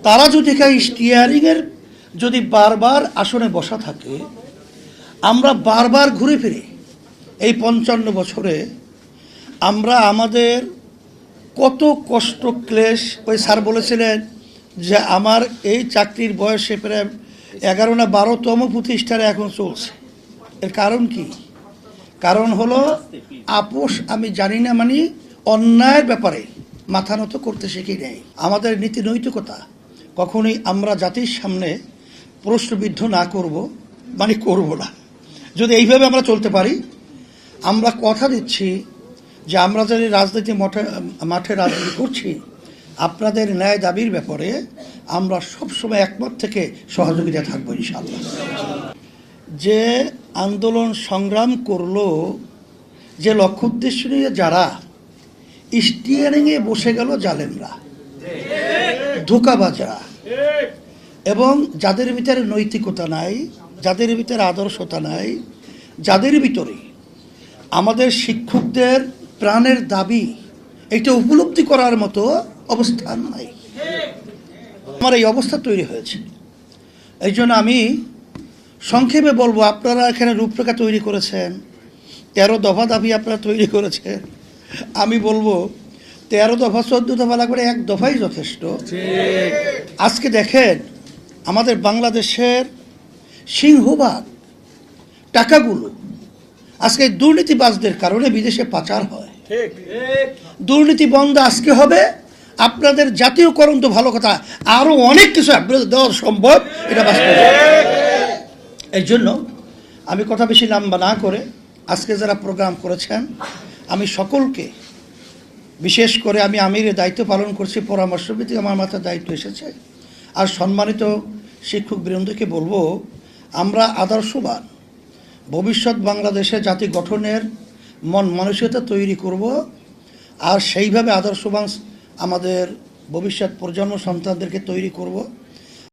তারা যদি স্টিয়ারিংয়ের যদি বারবার আসনে বসা থাকে, আমরা বারবার ঘুরে ফিরে এই 55 বছরে আমরা আমাদের কত কষ্ট ক্লেশ, ওই স্যার বলেছিলেন যে আমার এই চাকরির বয়সে প্রায় 11 না 12তম প্রতিষ্ঠানে এখন চলছে। এর কারণ কি? কারণ হলো আপোষ আমি জানি না, মানে অন্যায়ের ব্যাপারে মাথা নত করতে শিখি নেই। আমাদের নীতি নৈতিকতা কখনোই আমরা জাতির সামনে প্রশ্নবিদ্ধ না করব, মানে করব না। যদি এইভাবে আমরা চলতে পারি, আমরা কথা দিচ্ছি যে আমরা যদি রাজনীতি মাঠে রাজনীতি করছি, আপনাদের ন্যায় দাবির ব্যাপারে আমরা সবসময় একমত থেকে সহযোগিতা থাকবো ইনশাআল্লাহ। যে আন্দোলন সংগ্রাম করলো, যে লক্ষ্য উদ্দেশ্য নিয়ে যারা স্টিয়ারিংয়ে বসে গেল জালেমরা, ধোঁকাবাজরা, এবং যাদের ভিতরে নৈতিকতা নাই, যাদের ভিতরে আদর্শতা নাই, যাদের ভিতরে আমাদের শিক্ষকদের প্রাণের দাবি এটা উপলব্ধি করার মতো অবস্থান নাই, আমার এই অবস্থা তৈরি হয়েছে। এই জন্য আমি সংক্ষেপে বলবো, আপনারা এখানে রূপরেখা তৈরি করেছেন, 13 দফা দাবি আপনারা তৈরি করেছেন। আমি বলবো 13 দফা 14 দফা লাগবে, এক দফাই যথেষ্ট। আজকে দেখেন আমাদের বাংলাদেশের সিংহভাগ টাকাগুলো আজকে দুর্নীতিবাজদের কারণে বিদেশে পাচার হয়। দুর্নীতি বন্ধ আজকে হবে। আপনাদের জাতীয়করণ তো ভালো কথা, আরো অনেক কিছু আপনাদের দেওয়া সম্ভব, এটা বাস্তব। এই জন্য আমি কথা বেশি লম্বা না করে আজকে যারা প্রোগ্রাম করেছেন, আমি সকলকে, বিশেষ করে আমি আমিরের দায়িত্ব পালন করছি, পরামর্শভিত্তিক আমার মাথায় দায়িত্ব এসেছে, আর সম্মানিত শিক্ষক বৃন্দকে বলবো, আমরা আদর্শবান ভবিষ্যৎ বাংলাদেশে জাতি গঠনের মন মানসিকতা তৈরি করব, আর সেইভাবে আদর্শবান আমাদের ভবিষ্যৎ প্রজন্ম সন্তানদেরকে তৈরি করব।